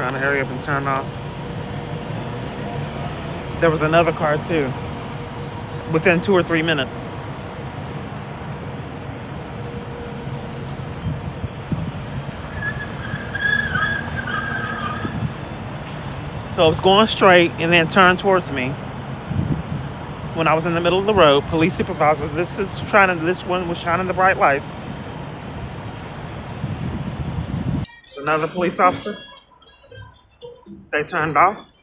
trying to hurry up and turn off. There was another car too, within 2 or 3 minutes. So it was going straight and then turned towards me. When I was in the middle of the road, police supervisor, this one was shining the bright lights. It's another police officer. They turned off.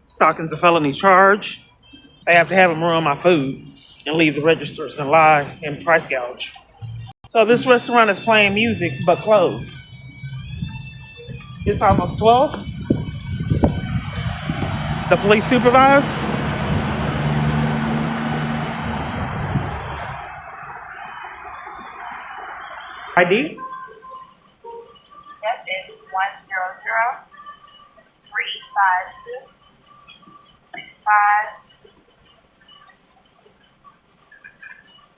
Stocking's a felony charge. They have to have them ruin my food and leave the registers and lie and price gouge. So this restaurant is playing music but closed. It's almost 12. The police supervisor. ID? Yes, it's 100-352-65.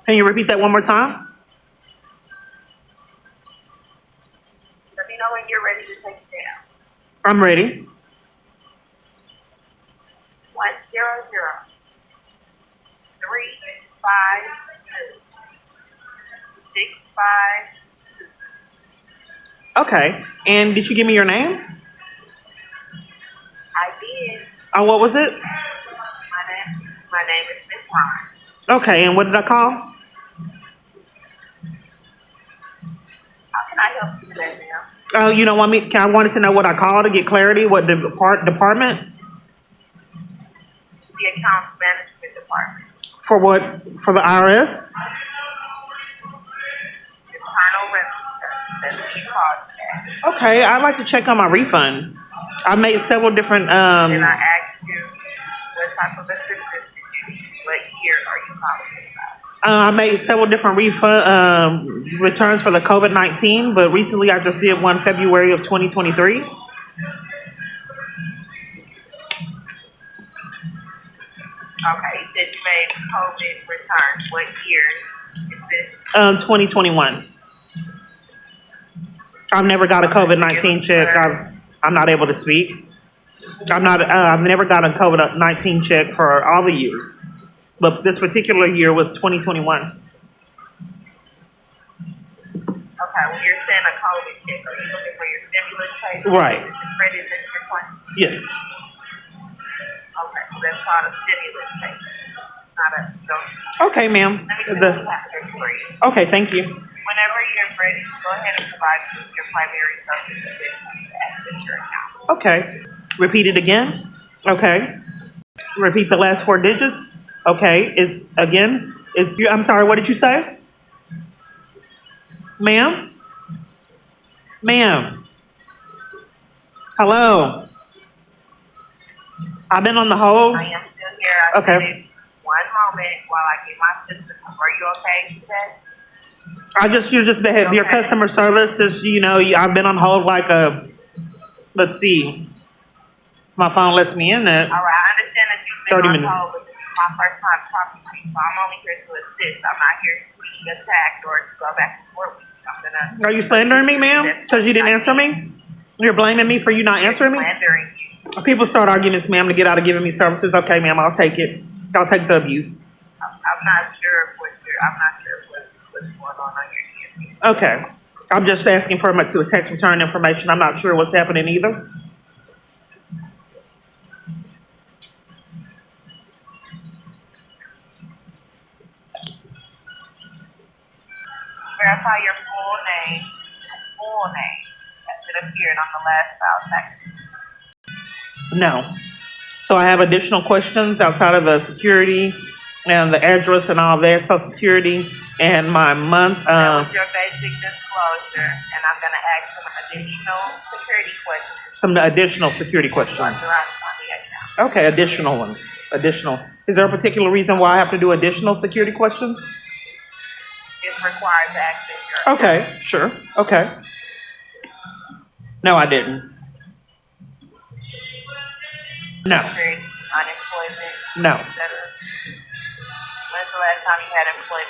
Can you repeat that one more time? Let me know when you're ready to take it down. I'm ready. 100-352-65. Okay. And did you give me your name? I did. Oh, what was it? My name is Miss Ron. Okay. And what did I call? How can I help you today, ma'am? Oh, you don't want me? I wanted to know what I called to get clarity. What department? The accounts management department. For what? For the IRS? Internal revenue. That's what you called today. Okay. I'd like to check on my refund. I made several different. And I asked you what type of assistance did you need? What year are you calling about? I made several different returns for the COVID-19, but recently I just did one February of 2023. Okay, you said you made COVID returns. What year is this? 2021. I've never got a COVID-19 check. I'm not able to speak. I've never got a COVID-19 check for all the years, but this particular year was 2021. Okay, well, you're saying a COVID check. Are you looking for your stimulus check? Right. Is the credit that you're claiming? Yes. Okay, so that's called a stimulus check. Not a donation. Okay, ma'am. Let me see what we have here for you. Okay, thank you. Whenever you're ready, go ahead and provide your primary subject to access your account. Okay. Repeat it again. Okay. Repeat the last 4 digits. Okay. I'm sorry, what did you say? Ma'am? Ma'am? Hello? I've been on the hold. I am still here. Okay. One moment while I get my system. Are you okay today? You're just your customer service is, I've been on hold like let's see. My phone lets me in there. All right, I understand that you've been 30 on minutes. hold, but this is my first time talking to you, so I'm only here to assist. I'm not here to be attacked or to go back and forth with you. Are you slandering me, ma'am? Because you didn't answer me? You're blaming me for you not answering me? Slandering you. People start arguments, ma'am, to get out of giving me services. Okay, ma'am, I'll take it. I'll take the abuse. I'm not sure what's going on your DMV. Okay. I'm just asking for to text return information. I'm not sure what's happening either. Verify your full name as it appeared on the last file tax. No. So I have additional questions outside of the security and the address and all that, Social Security and my month. That was your basic disclosure, and I'm going to ask some additional security questions. Some additional security questions. Okay, additional ones. Additional. Is there a particular reason why I have to do additional security questions? It's required to access your Okay, sure. Okay. No, I didn't. No. Unemployment. No. When's the last time you had employment?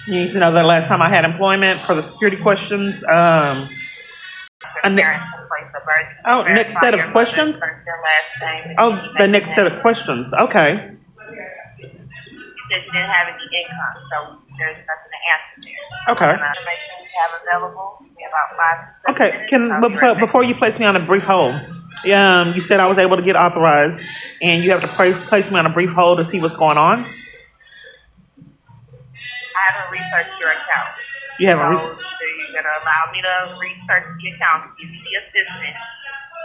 You need to know the last time I had employment for the security questions. And parents can place a birth. oh, next set of questions? First and last name. Oh, the next set of questions. Okay. You just didn't have any income, so there's nothing to answer there. Okay. Information we have available. We have about 5 to 7 Okay. minutes. Can I'll be right back. before you place me on a brief hold, you said I was able to get authorized, and you have to place me on a brief hold to see what's going on. I haven't researched your account. You haven't. So either you're gonna allow me to research the account, give you the assistance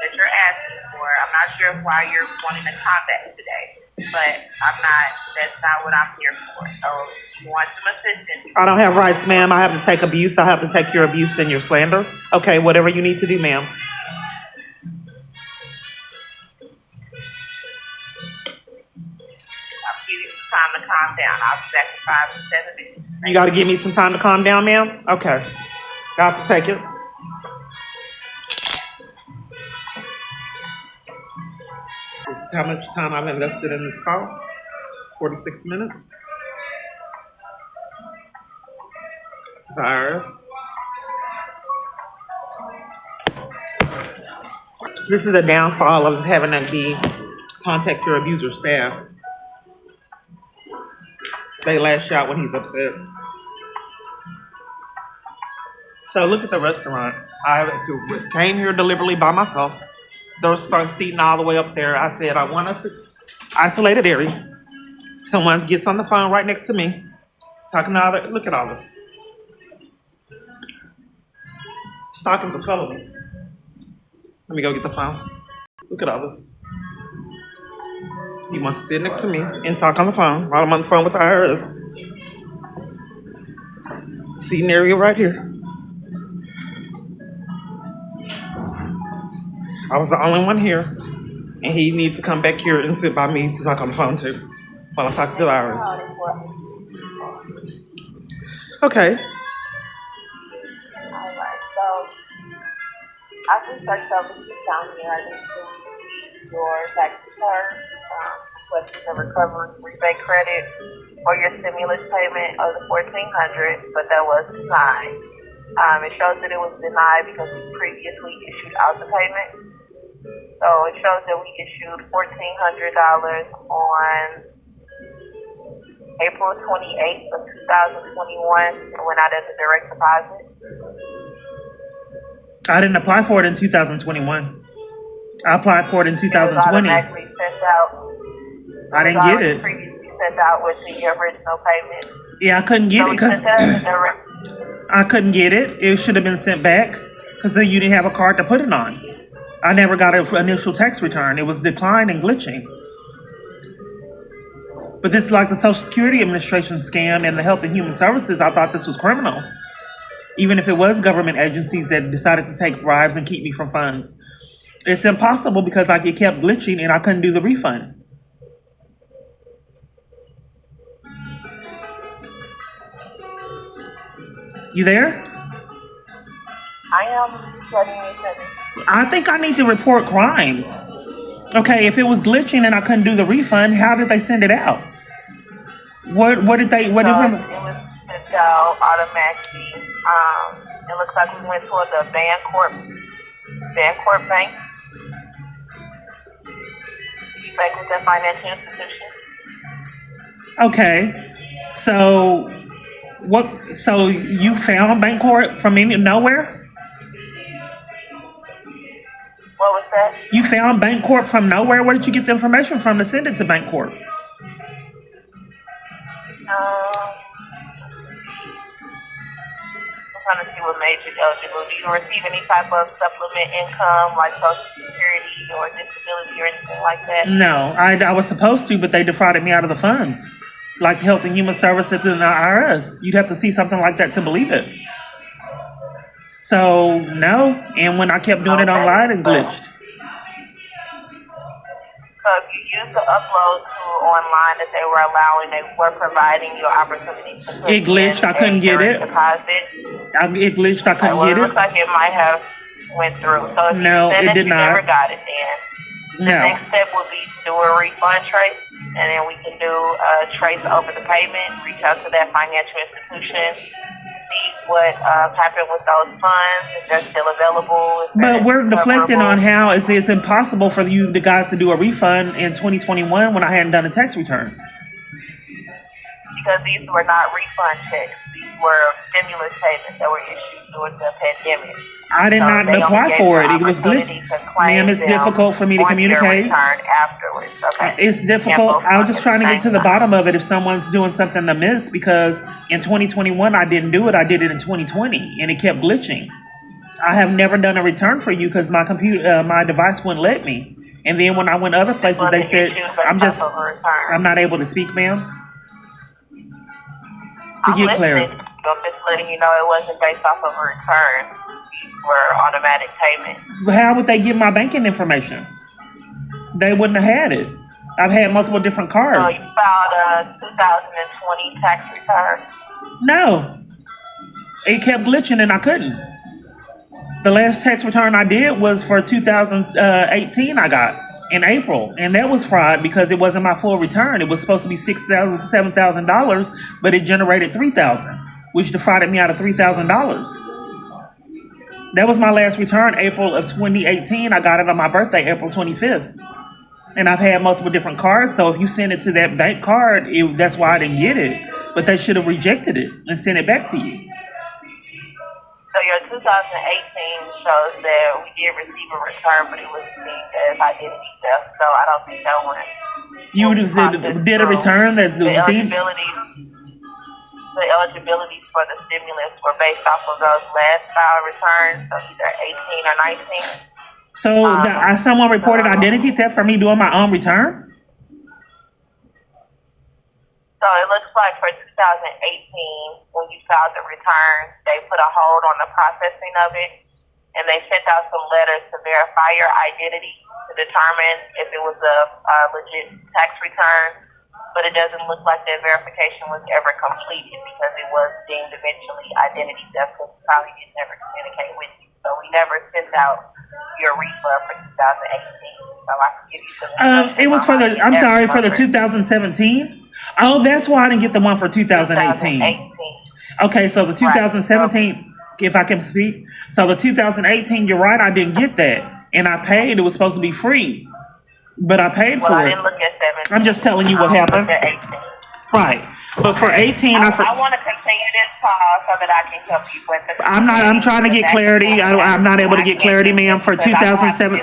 that you're asking for. I'm not sure why you're wanting to contact today, but that's not what I'm here for. So if you want some assistance. I don't have rights, ma'am. I have to take abuse. I have to take your abuse and your slander. Okay, whatever you need to do, ma'am. I'll give you some time to calm down. I'll be back in 5 to 7 minutes. You got to give me some time to calm down, ma'am? Okay. Got to take it. This is how much time I've invested in this call. 46 minutes. The IRS. This is a downfall of having to contact your abuser staff. They lash out when he's upset. So look at the restaurant. I came here deliberately by myself. Those start seating all the way up there. I said, I want a isolated area. Someone gets on the phone right next to me, talking to all that. Look at all this. Stalking's a felony. Let me go get the phone. Look at all this. He wants to sit next to me and talk on the phone while I'm on the phone with the IRS. Seating area right here. I was the only one here, and he needs to come back here and sit by me to talk on the phone too, while I'm talking to the IRS. Okay. Alright, so I've researched everything down here. I need to see your tax return, requesting a recovery rebate credit for your stimulus payment of the $1,400, but that was denied. It shows that it was denied because we previously issued out the payment. So it shows that we issued $1,400 on April 28th of 2021 and went out as a direct deposit. I didn't apply for it in 2021. I applied for it in 2020. It was automatically sent out. I didn't get it. Previously sent out with the original payment. Yeah, I couldn't get So it because I couldn't get it. It should have been sent back because then you didn't have a card to put it on. I never got an initial tax return. It was declined and glitching. But this is like the Social Security Administration scam and the Health and Human Services. I thought this was criminal. Even if it was government agencies that decided to take bribes and keep me from funds. It's impossible because it kept glitching and I couldn't do the refund. You there? I am letting you finish. I think I need to report crimes. Okay, if it was glitching and I couldn't do the refund, how did they send it out? What did they? What So did? it was sent out automatically. It looks like we went to the Bancorp Bank. You bank with that financial institution? Okay, so what? So you found Bancorp from nowhere? What was that? You found Bancorp from nowhere? Where did you get the information from to send it to Bancorp? I'm trying to see what made you eligible. Do you receive any type of supplement income, like Social Security or disability or anything like that? No, I was supposed to, but they defrauded me out of the funds. Like Health and Human Services and the IRS. You'd have to see something like that to believe it. So, no. And when I kept doing it online, it glitched. So if you use the upload tool online that they were allowing, they were providing you opportunity to put It glitched. I couldn't get it. Deposit. It glitched. I couldn't get It it. looks like it might have went through. So if No, you said it that did you not. never got it then, the No. next step would be to do a refund trace, and then we can do a trace over the payment, reach out to that financial institution, see what happened with those funds, if they're still available. If But we're they're deflecting on recoverable. how it's impossible for you the guys to do a refund in 2021 when I hadn't done a tax return. Because these were not refund checks. These were stimulus payments that were issued during the pandemic. I did So not they only apply gave for you it. It was good. opportunity to claim Ma'am, it's them difficult for me to on your communicate. return afterwards. Okay. It's difficult. I was just trying to get to the bottom of it if someone's doing something amiss, because in 2021 I didn't do it. I did it in 2020 and it kept glitching. I have never done a return for you because my computer, my device wouldn't let me. And then when I went other places, Well, they did you said, choose based off of a return? I'm not able to speak, ma'am. To I'm get listening. clarity. I'm just letting you know it wasn't based off of a return. These were automatic payments. How would they get my banking information? They wouldn't have had it. I've had multiple different So cards. you filed a 2020 tax return. No. It kept glitching and I couldn't. The last tax return I did was for 2018 I got in April. And that was fraud because it wasn't my full return. It was supposed to be $6,000, $7,000, but it generated $3,000, which defrauded me out of $3,000. That was my last return, April of 2018. I got it on my birthday, April 25th. And I've had multiple different cards, so if you send it to that bank card, that's why I didn't get it. But they should have rejected it and sent it back to you. So your 2018 shows that we did receive a return, but it was deemed as identity theft. So I don't think that one. You did a return that was deemed. The eligibilities for the stimulus were based off of those last file returns, so either 18 or 19. So someone reported identity theft for me doing my own return? So it looks like for 2018, when you filed the returns, they put a hold on the processing of it, and they sent out some letters to verify your identity to determine if it was a legit tax return. But it doesn't look like that verification was ever completed because it was deemed eventually identity theft because we probably didn't ever communicate with you. So we never sent out your refund for 2018. So I can give you some. It was for the 2017. Oh, that's why I didn't get the one for 2018. Okay, so the 2017, if I can speak. So the 2018, you're right, I didn't get that. And I paid, it was supposed to be free. But I paid for I it. didn't look at 17. I'm just telling you what happened. Look at 18. Right. But for 18, I want to continue this call so that I can help you with the. I'm trying to get clarity. I'm not able to get clarity, ma'am, for 2007.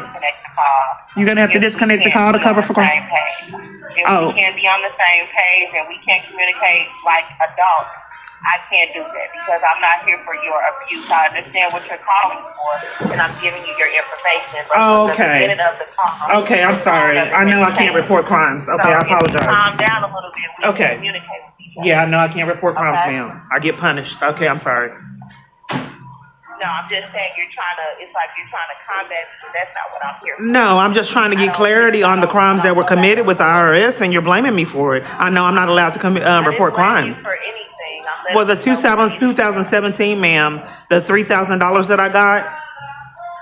You're going to have to disconnect the call to cover for. If we can't be on the same page and we can't communicate like adults, I can't do that because I'm not here for your abuse. I understand what you're calling for, and I'm giving you your information. But okay. The of the call, okay, I'm sorry. I know I can't report crimes. Okay, I apologize. Calm down a little bit. We can communicate with each other. Yeah, I know I can't report crimes, ma'am. I get punished. Okay, I'm sorry. No, I'm just saying it's like you're trying to combat me. That's not what I'm here for. No, I'm just trying to get clarity on the crimes that were committed with the IRS, and you're blaming me for it. I know I'm not allowed to report crimes. For anything. Well, the 2017, ma'am, the $3,000 that I got,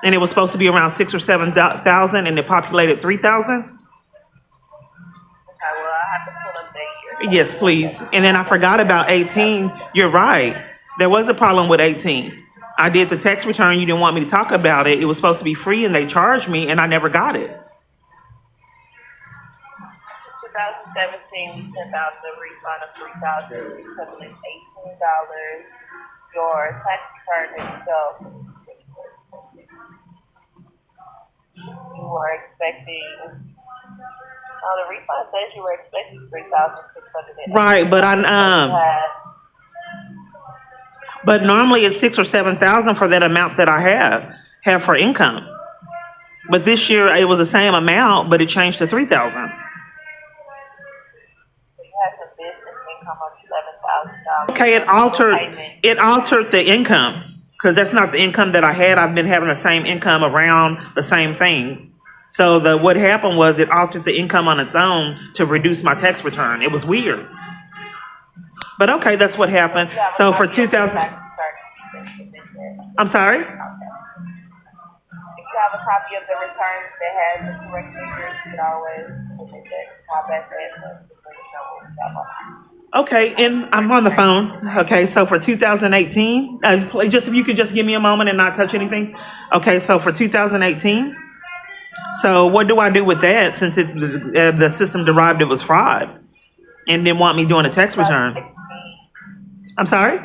and it was supposed to be around 6,000 or 7,000, and it populated 3,000. Okay, well, I have to pull up the year. Yes, please. And then I forgot about 18. You're right. There was a problem with 18. I did the tax return. You didn't want me to talk about it. It was supposed to be free, and they charged me, and I never got it. 2017, we sent out the refund of $3,618. Your tax return itself, you were expecting. Oh, the refund says you were expecting $3,600. Right, but but normally it's 6,000 or 7,000 for that amount that I have for income. But this year it was the same amount, but it changed to 3,000. Okay, it altered the income because that's not the income that I had. I've been having the same income around the same thing. So what happened was it altered the income on its own to reduce my tax return. It was weird. But okay, that's what happened. So for 2000, I'm sorry? If you have a copy of the return that has the correct figures, you can always submit that. Okay, and I'm on the phone. Okay, so for 2018, just if you could just give me a moment and not touch anything. Okay, so for 2018, so what do I do with that since the system derived it was fraud and didn't want me doing a tax return? I'm sorry? You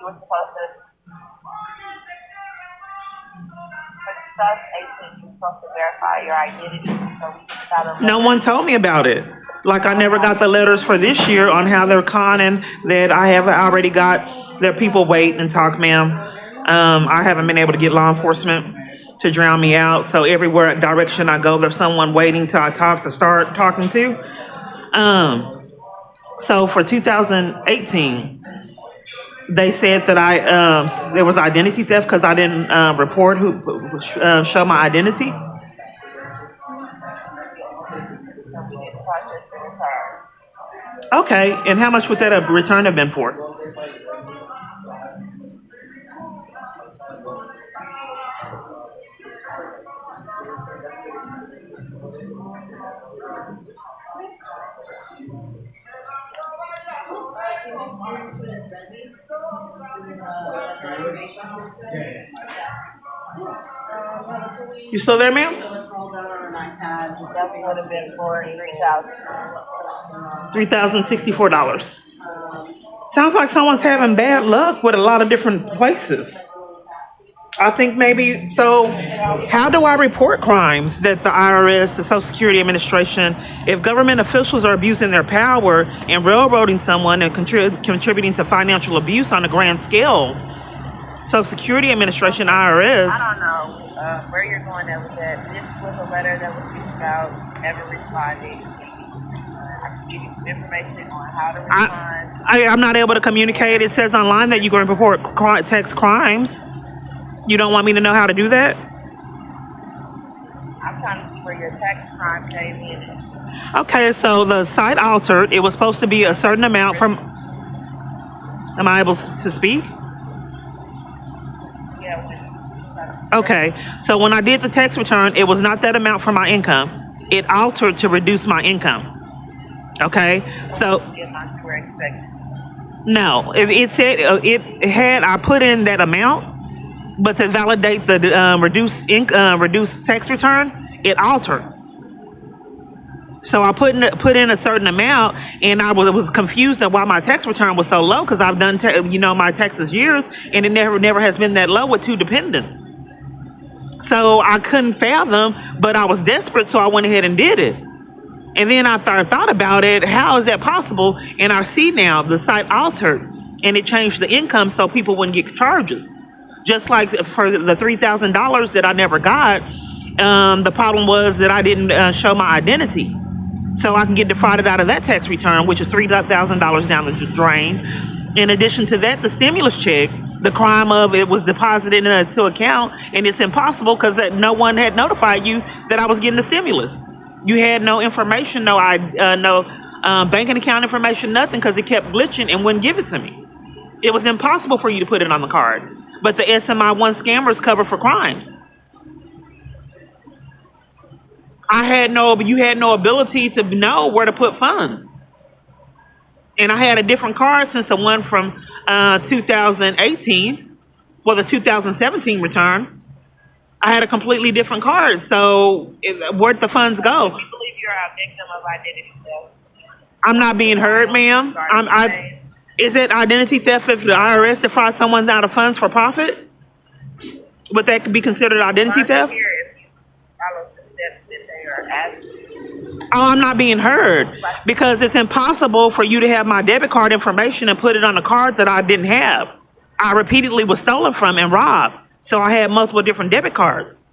were supposed to, for 2018, you were supposed to verify your identity. So we got a No letter. one told me about it. Like I never got the letters for this year on how they're conning that I have already got their people wait and talk, ma'am. I haven't been able to get law enforcement to drown me out. So everywhere direction I go, there's someone waiting till I talk to start talking to. So for 2018, they said that there was identity theft because I didn't report show my identity. Process the return. Okay, and how much would that return have been for? You still there, ma'am? That would have been for 3,000. $3,064. Sounds like someone's having bad luck with a lot of different places. I think maybe, so how do I report crimes that the IRS, the Social Security Administration, if government officials are abusing their power and railroading someone and contributing to financial abuse on a grand scale, Social Security Administration, IRS. I don't know where you're going at with that. This was a letter that was reached out, never responded. I can give you some information on how to respond. I'm not able to communicate. It says online that you're going to report tax crimes. You don't want me to know how to do that? I'm trying to see where your tax crime came in. Okay, so the site altered. It was supposed to be a certain amount from... Am I able to speak? Yeah, Okay, so when I did the tax return, it was not that amount for my income. It altered to reduce my income. Okay, so... No, it said it had, I put in that amount, but to validate the reduced tax return, it altered. So I put in a certain amount, and I was confused at why my tax return was so low because I've done my taxes years, and it never has been that low with two dependents. So I couldn't fathom, but I was desperate, so I went ahead and did it. And then I thought about it. How is that possible? And I see now the site altered, and it changed the income so people wouldn't get charges. Just like for the $3,000 that I never got, the problem was that I didn't show my identity. So I can get defrauded out of that tax return, which is $3,000 down the drain. In addition to that, the stimulus check, the crime of it was deposited into account, and it's impossible because no one had notified you that I was getting the stimulus. You had no information, no banking account information, nothing, because it kept glitching and wouldn't give it to me. It was impossible for you to put it on the card. But the SMI1 scammers cover for crimes. You had no ability to know where to put funds. And I had a different card since the one from 2018, well, the 2017 return. I had a completely different card. So where'd the funds go? You believe you're a victim of identity theft? I'm not being heard, ma'am. Is it identity theft if the IRS defrauds someone out of funds for profit? Would that be considered identity theft? Oh, I'm not being heard because it's impossible for you to have my debit card information and put it on a card that I didn't have. I repeatedly was stolen from and robbed. So I had multiple different debit cards.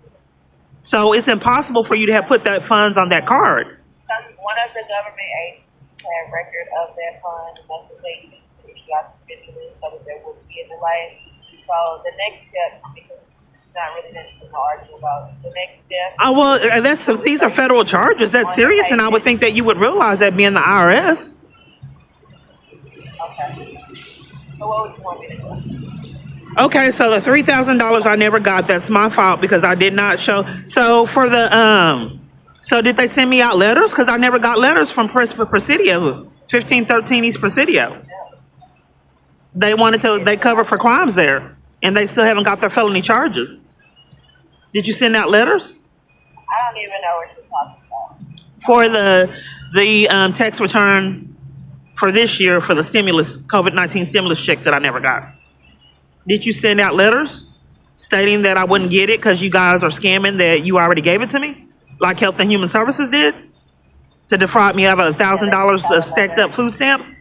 So it's impossible for you to have put that funds on that card. One of the government agencies had record of that fund, and that's what they used to issue out the stimulus so that there wouldn't be a delay. So the next step, because it's not really anything to argue about, the next step. Oh, well, these are federal charges. That's serious, and I would think that you would realize that being the IRS. Okay. So what would you want me to do? Okay, so the $3,000 I never got, that's my fault because I did not show. So for so did they send me out letters? Because I never got letters from Presidio. 1513 East Presidio. They covered for crimes there, and they still haven't got their felony charges. Did you send out letters? I don't even know what you're talking about. For the tax return for this year for the stimulus, COVID-19 stimulus check that I never got. Did you send out letters stating that I wouldn't get it because you guys are scamming, that you already gave it to me, like Health and Human Services did, to defraud me of $1,000 of stacked up food stamps?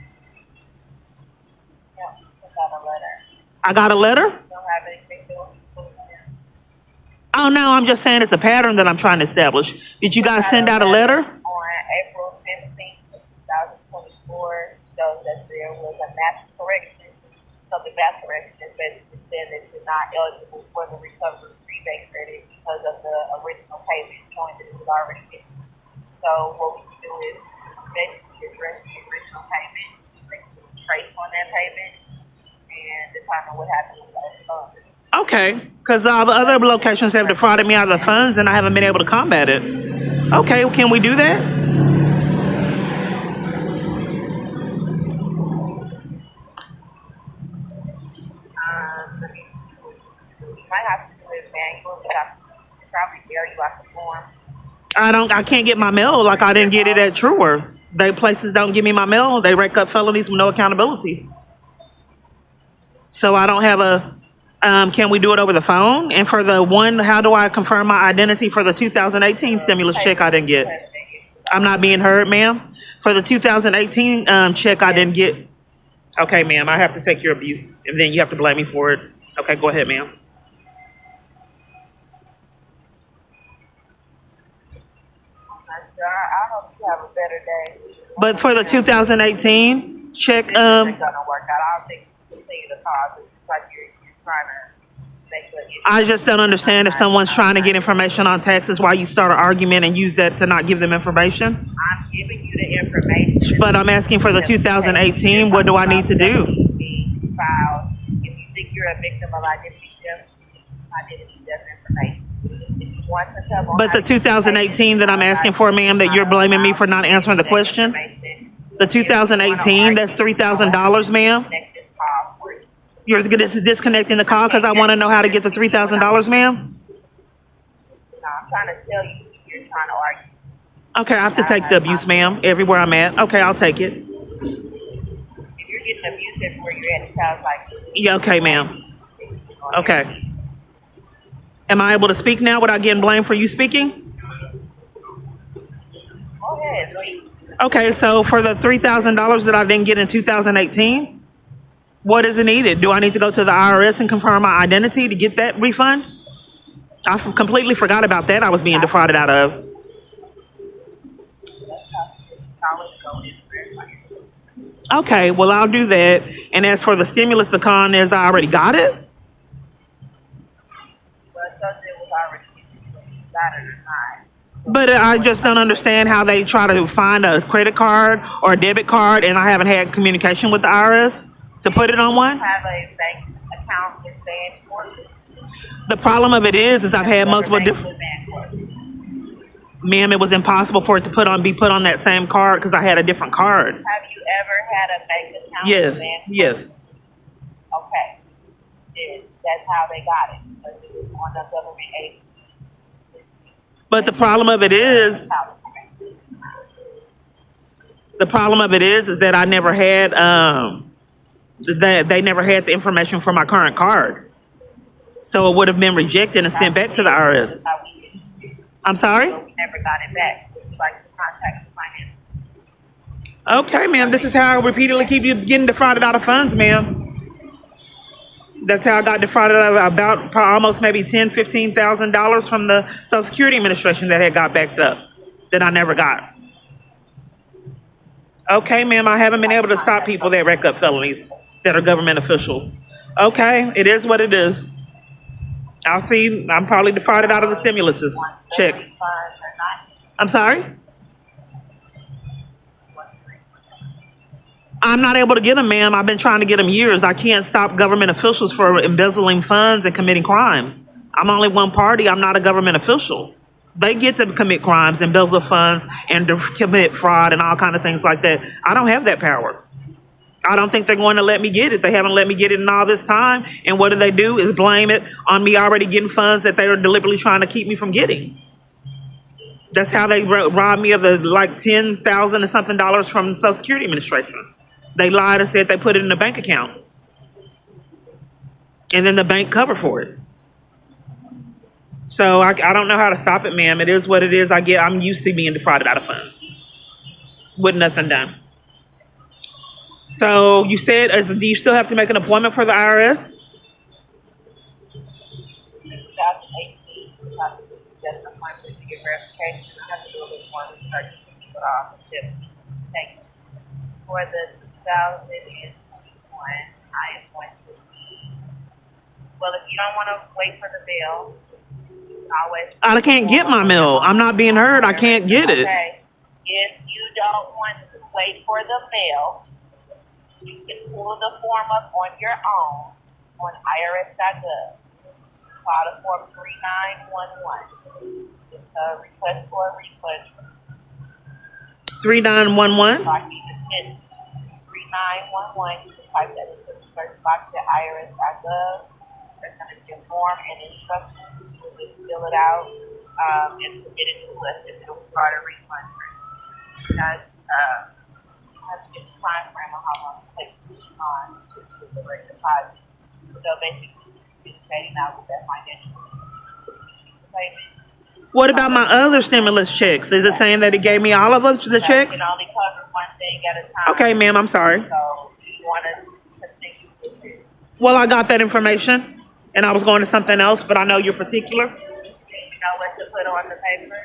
Yeah, I got a letter. I got a letter? You don't have anything to do with food stamps. Oh no, I'm just saying it's a pattern that I'm trying to establish. Did you guys send out a letter? On April 15th, 2024, shows that there was a mass correction. So the mass correction basically said that you're not eligible for the recovery rebate credit because of the original payment showing that it was already given. So what we can do is basically address the original payment, trace on that payment, and determine what happened with those funds. Okay, because all the other locations have defrauded me out of the funds and I haven't been able to combat it. Okay, can we do that? You might have to do it manual, but I probably mail you out the form. I can't get my mail like I didn't get it at Trueworth. Places don't give me my mail. They rack up felonies with no accountability. So I don't have a, can we do it over the phone? And for the one, how do I confirm my identity for the 2018 stimulus check I didn't get? I'm not being heard, ma'am. For the 2018 check I didn't get. Okay, ma'am, I have to take your abuse. And then you have to blame me for it. Okay, go ahead, ma'am. I hope you have a better day. But for the 2018 check, It's gonna work out. I don't think you continue to cause it. It's like you're trying to make it. I just don't understand if someone's trying to get information on taxes, why you start an argument and use that to not give them information. I'm giving you the information. But I'm asking for the 2018, what do I need to do? Filed. If you think you're a victim of identity theft information. If you want to tell them But the 2018 that I'm asking for, ma'am, that you're blaming me for not answering the question, the 2018, that's $3,000, ma'am. You're disconnecting the call because I want to know how to get the $3,000, ma'am. No, I'm trying to tell you, you're trying to argue. Okay, I have to take the abuse, ma'am, everywhere I'm at. Okay, I'll take it. If you're getting abused everywhere you're at, it sounds like. Yeah, okay, ma'am. Okay. Am I able to speak now without getting blamed for you speaking? Go ahead, please. Okay, so for the $3,000 that I didn't get in 2018, what is it needed? Do I need to go to the IRS and confirm my identity to get that refund? I completely forgot about that I was being defrauded out of. Okay, well, I'll do that. And as for the stimulus account, as I already got it? Well, it says it was already got it or not. But I just don't understand how they try to find a credit card or a debit card, and I haven't had communication with the IRS to put it on one. Have a bank account with Bancorp. The problem of it is I've had multiple different. Ma'am, it was impossible for it to be put on that same card because I had a different card. Have you ever had a bank account Yes, with Bancorp? yes. Okay. Then that's how they got it. Because it was on the government agency. But the problem of it is that I never had that they never had the information for my current card, so it would have been rejected and sent back to the IRS. I'm sorry. We never got it back. It's like the contact finance. Okay, ma'am. This is how I repeatedly keep you getting defrauded out of funds, ma'am. That's how I got defrauded of about almost maybe $10,000-$15,000 from the Social Security Administration that had got backed up that I never got. Okay, ma'am. I haven't been able to stop people that rack up felonies that are government officials. Okay, it is what it is. I'll see. I'm probably defrauded out of the stimulus checks. I'm sorry? I'm not able to get them, ma'am. I've been trying to get them years. I can't stop government officials for embezzling funds and committing crimes. I'm only one party. I'm not a government official. They get to commit crimes and embezzle funds and to commit fraud and all kind of things like that. I don't have that power. I don't think they're going to let me get it. They haven't let me get it in all this time. And what do is blame it on me already getting funds that they are deliberately trying to keep me from getting. That's how they robbed me of the like $10,000 and something from the Social Security Administration. They lied and said they put it in a bank account. And then the bank covered for it. So I don't know how to stop it, ma'am. It is what it is. I'm used to being defrauded out of funds with nothing done. So you said, do you still have to make an appointment for the IRS? 2018, just an appointment to get verification. I have to do a little more research to keep it off the tip. Thank you. For the 2021, I appointed. Well, if you don't want to wait for the bill, I can't get my mail. I'm not being heard. I can't get it. Okay. If you don't want to wait for the mail, you can pull the form up on your own on IRS.gov. File the form 3911. It's a request for a refund. 3911? Like you just hit 3911. You can type that into the search box at IRS.gov. There's going to be a form and instructions. You just fill it out and submit it to us, and it'll start a refund. Because you have to get the time frame on how long it takes to respond to the direct deposit. So basically, you're paying out with that financial payment. What about my other stimulus checks? Is it saying that it gave me all of them, the checks? You can only cover one thing at a time. Okay, ma'am, I'm sorry. So you want to continue with it. Well, I got that information, and I was going to something else, but I know you're particular. You know what to put on the paper?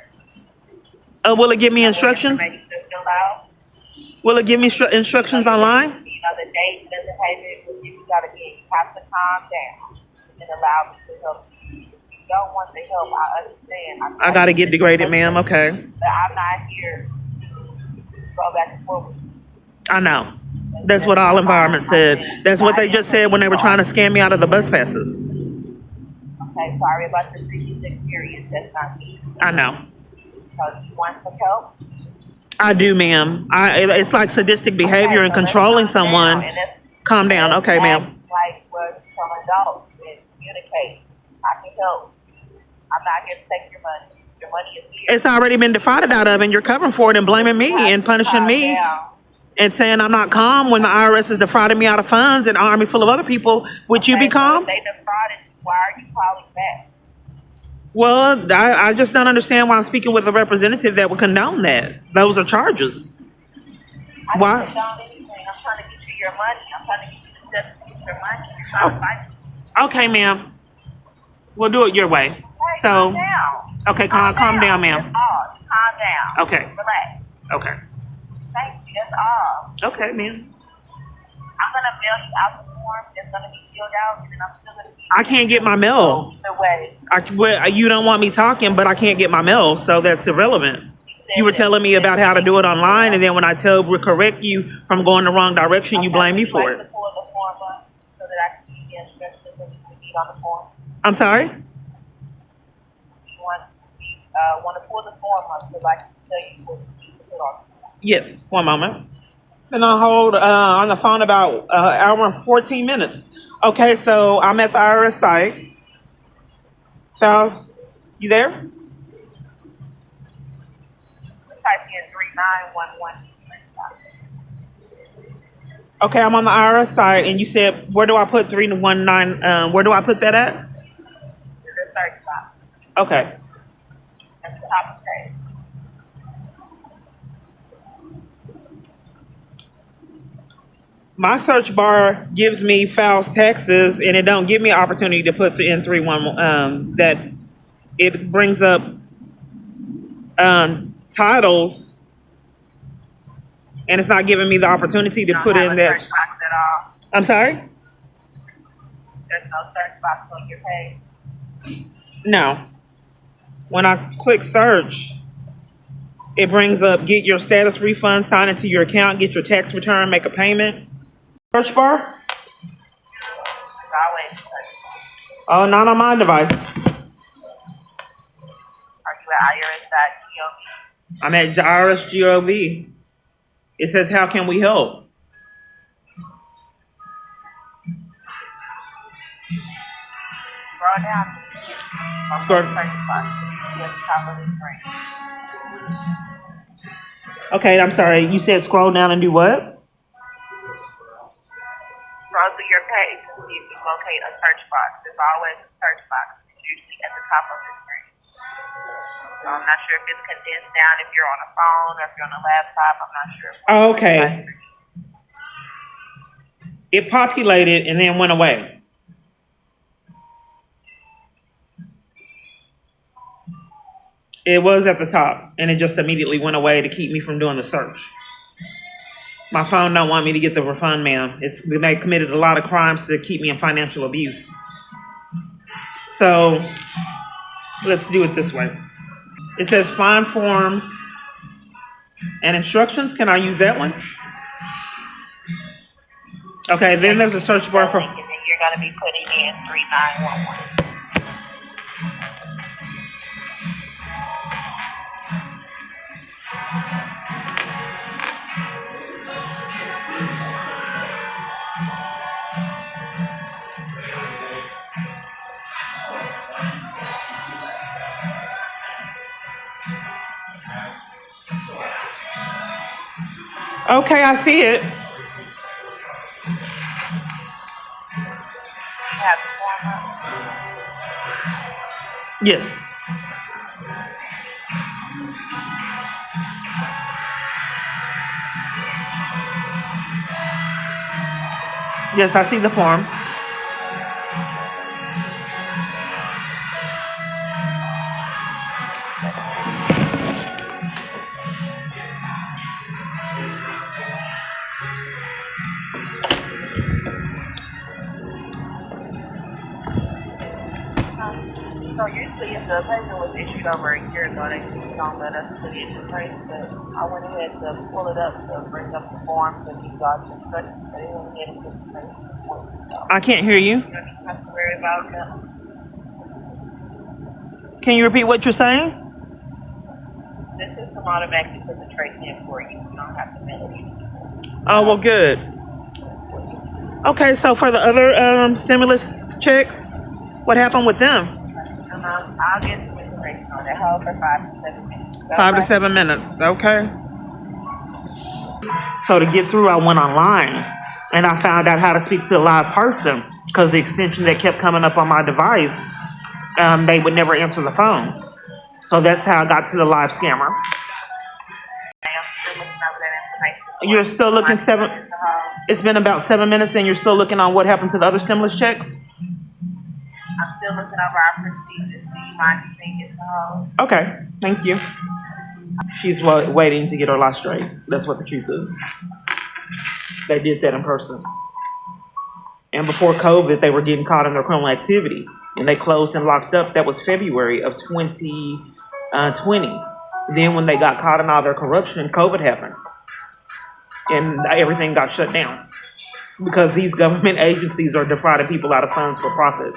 Will it give me instructions? Information to fill out. Will it give me instructions online? You know the date of the payment. You have to calm down and allow me to help you. If you don't want the help, I understand. I got to get degraded, ma'am. Okay. But I'm not here to go back and forth. I know. That's what All Environment said. That's what they just said when they were trying to scam me out of the bus passes. Okay, sorry about your previous experience. That's not me. I know. So you want some help? I do, ma'am. It's like sadistic behavior and controlling someone. Calm down. Okay, ma'am. Like what some adults and communicate. I can help. I'm not here to take your money. Your money is here. It's already been defrauded out of, and you're covering for it and blaming me and punishing me and saying I'm not calm when the IRS has defrauded me out of funds and an army full of other people. Would you be calm? If they defrauded, why are you calling back? Well, I just don't understand why I'm speaking with a representative that would condone that. Those are charges. Why? I don't condone anything. I'm trying to get you your money. I'm trying to get you the steps to get your money. You're trying to fight me. Okay, ma'am. We'll do it your way. Hey, So, calm down. okay, calm down, ma'am. That's all. Just calm down. Okay. Relax. Okay. Thank you. That's all. Okay, ma'am. I'm gonna mail you out the form that's gonna be filled out, and then I'm still gonna. I can't get my mail. Either way. You don't want me talking, but I can't get my mail, so that's irrelevant. You were telling me about how to do it online, and then when I correct you from going the wrong direction, you blame me for it. Pull the form up so that I can see the instructions that you need on the form. I'm sorry? You want to pull the form up so I can tell you what you need to put on. Yes, one moment. Been on hold on the phone about an hour and 14 minutes. Okay, so I'm at the IRS site. Charles, you there? Type in 3911. Okay, I'm on the IRS site, and you said, where do I put 319? Where do I put that at? The search box. Okay. At the top of the page. My search bar gives me files taxes, and it don't give me an opportunity to put the N31 that it brings up titles, and it's not giving me the opportunity to put in that. Search box at all. I'm sorry? There's no search box on your page. No. When I click search, it brings up get your status refund, sign into your account, get your tax return, make a payment. Search bar? There's always a search box. Oh, not on my device. Are you at I'm at IRS GOV. It says, how can we help? Scroll down. Scroll. Search box. At the top of the screen. Okay, I'm sorry. You said scroll down and do what? Scroll through your page to see if you locate a search box. There's always a search box. It's usually at the top of the screen. So I'm not sure if it's condensed down if you're on a phone or if you're on a laptop. I'm not sure. Okay. It populated and then went away. It was at the top and it just immediately went away to keep me from doing the search. My phone don't want me to get the refund, ma'am. They committed a lot of crimes to keep me in financial abuse. So let's do it this way. It says find forms and instructions. Can I use that one? Okay, then there's a search bar for... And then you're going to be putting in 3911. Okay, I see it. You have the form up. Yes. Yes, I see the form. So usually if the payment was issued over a year ago, they don't let us put in the price, but I went ahead to pull it up to bring up the forms and you got your credit, but they went ahead and put the price. I can't hear you. You don't have to worry about that. Can you repeat what you're saying? This system automatically puts the trace in for you. You don't have to manually. Oh, well, good. Okay, so for the other stimulus checks, what happened with them? I'll get some information on that. Hold for 5 to 7 minutes. 5 to 7 minutes. Okay. So to get through, I went online and I found out how to speak to a live person because the extension that kept coming up on my device, they would never answer the phone. So that's how I got to the live scammer. I'm still looking over that information. You're still looking it's been about 7 minutes and you're still looking on what happened to the other stimulus checks? I'm still looking over our procedures. Do you mind just seeing it? Okay, thank you. She's waiting to get her life straight. That's what the truth is. They did that in person. And before COVID, they were getting caught in their criminal activity. And they closed and locked up. That was February of 2020. Then when they got caught in all their corruption, COVID happened. And everything got shut down. Because these government agencies are defrauding people out of funds for profit.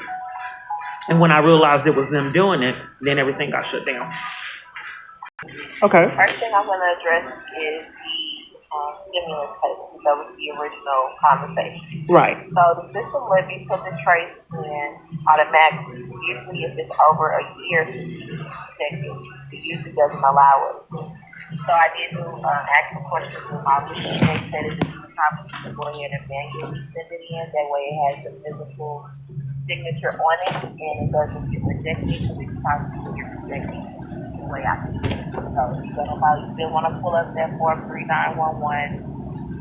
And when I realized it was them doing it, then everything got shut down. Okay. First thing I'm going to address is the stimulus payment. That was the original conversation. Right. So the system let me put the trace in automatically. Usually if it's over a year since you checked it, it usually doesn't allow it. So I did ask some questions with my office. They said it's a copy to go ahead and manually send it in. That way it has the physical signature on it and it doesn't get rejected because it's possible to get rejected the way I can do it. So if you're gonna probably still want to pull up that form 3911,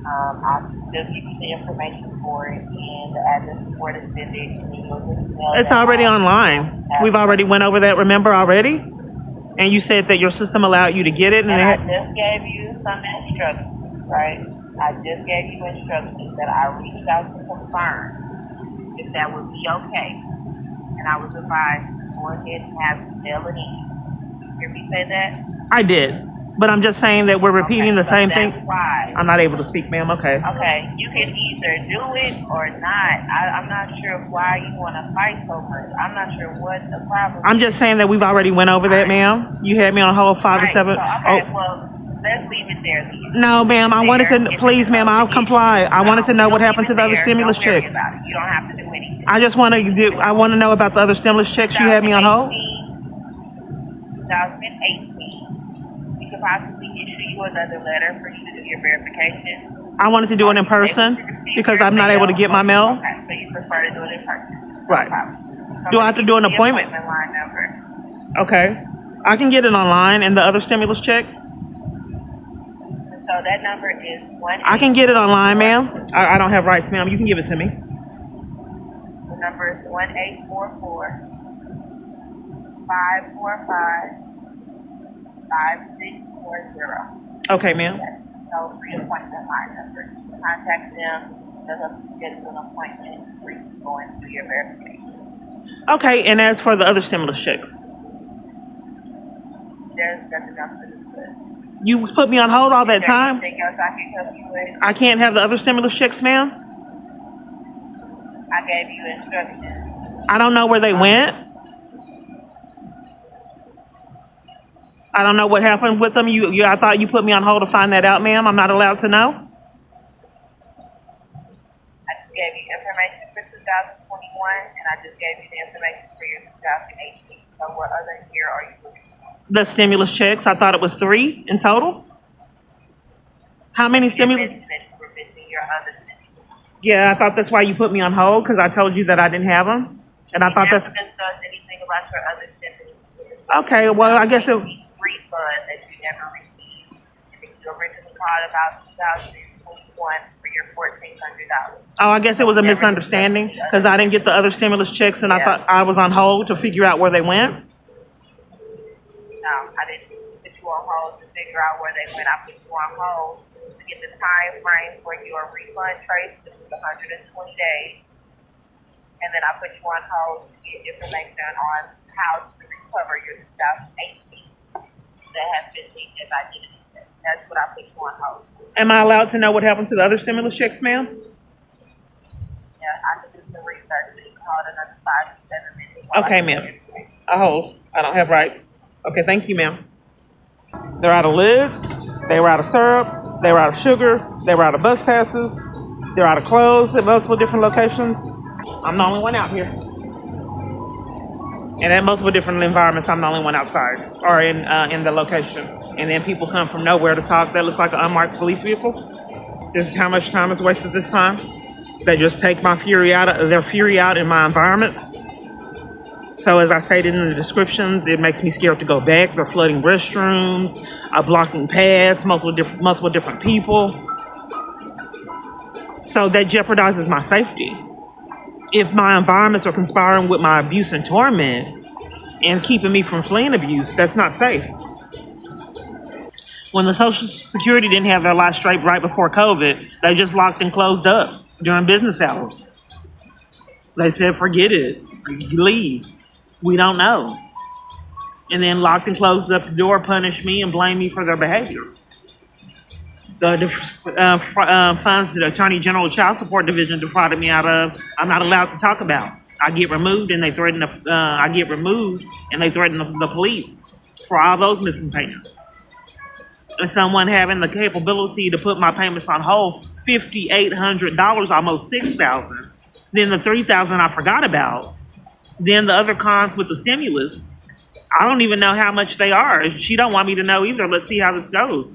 I'll still give you the information for it and the address for the send it and then you'll just mail It's already online. We've already went over that, remember already? And you said that your system allowed you to get it. And I just gave you some instructions, right? I just gave you instructions that I reached out to confirm if that would be okay. And I was advised to go ahead and have it mail it in. You hear me say that? I did. But I'm just saying that we're repeating the so same that's thing. why. I'm not able to speak, ma'am. Okay. Okay, you can either do it or not. I'm not sure why you want to fight so much. I'm not sure what the problem I'm is. just saying that we've already went over that, ma'am. You had me on hold 5 to Right, 7. so, okay, well, let's leave it there. No, ma'am. I wanted to. Please, ma'am. I'll comply. I wanted to know what happened to the other stimulus Don't worry checks. about it. You don't have to do anything. I just want to. I want to know about the other stimulus checks you had me on hold. 2018, we could possibly issue you another letter for you to do your verification. I wanted to do it in person because I'm not able to get my mail. Okay, so you prefer to do it in person. Right. No problem. Do I have to do an appointment? Line number. Okay. I can get it online and the other stimulus checks. So that number is 1. I can get it online, ma'am. I don't have rights, ma'am. You can give it to me. The number is 1-844-545-5640. Okay, ma'am. So pre-appointment line number. Contact them. They'll schedule an appointment for you to go and do your verification. Okay, and as for the other stimulus checks, There's nothing else to discuss. you put me on hold all that time. Anything else I can help you with? I can't have the other stimulus checks, ma'am. I gave you instructions. I don't know where they went. I don't know what happened with them. I thought you put me on hold to find that out, ma'am. I'm not allowed to know. I just gave you information for 2021, and I just gave you the information for your 2018. So what other year are you looking for? The stimulus checks. I thought it was 3 in total. How many stimulus? You're missing your other stimulus. Yeah, I thought that's why you put me on hold because I told you that I didn't have them, and I thought You that's never discussed anything about your other stimulus. okay. Well, I guess it. Refund that you never received. I think you originally called about 2021 for your $1,400. Oh, I guess it was a misunderstanding because I didn't get the other stimulus checks, and I thought I was on hold to figure out where they went. No, I didn't put you on hold to figure out where they went. I put you on hold to get the time frame for your refund trace, which is 120 days. And then I put you on hold to get information on how to recover your 2018 that has been changed as identity. That's what I put you on hold. Am I allowed to know what happened to the other stimulus checks, ma'am? Yeah, I can do some research. You can hold another 5 to 7 minutes. Okay, ma'am. I hold. I don't have rights. Okay, thank you, ma'am. They're out of lids. They were out of syrup. They were out of sugar. They were out of bus passes. They're out of clothes at multiple different locations. I'm the only one out here. And at multiple different environments, I'm the only one outside or in the location. And then people come from nowhere to talk. That looks like an unmarked police vehicle. This is how much time is wasted this time. They just take their fury out in my environments. So as I stated in the descriptions, it makes me scared to go back. They're flooding restrooms, blocking paths, multiple different people. So that jeopardizes my safety. If my environments are conspiring with my abuse and torment and keeping me from fleeing abuse, that's not safe. When the Social Security didn't have their lights straight right before COVID, they just locked and closed up during business hours. They said, forget it, leave. We don't know. And then locked and closed up the door, punished me, and blamed me for their behavior. The funds the Attorney General Child Support Division defrauded me out of, I'm not allowed to talk about. I get removed and they threaten the police for all those missing payments. And someone having the capability to put my payments on hold, $5,800, almost $6,000. Then the $3,000 I forgot about. Then the other cons with the stimulus, I don't even know how much they are. She don't want me to know either. Let's see how this goes.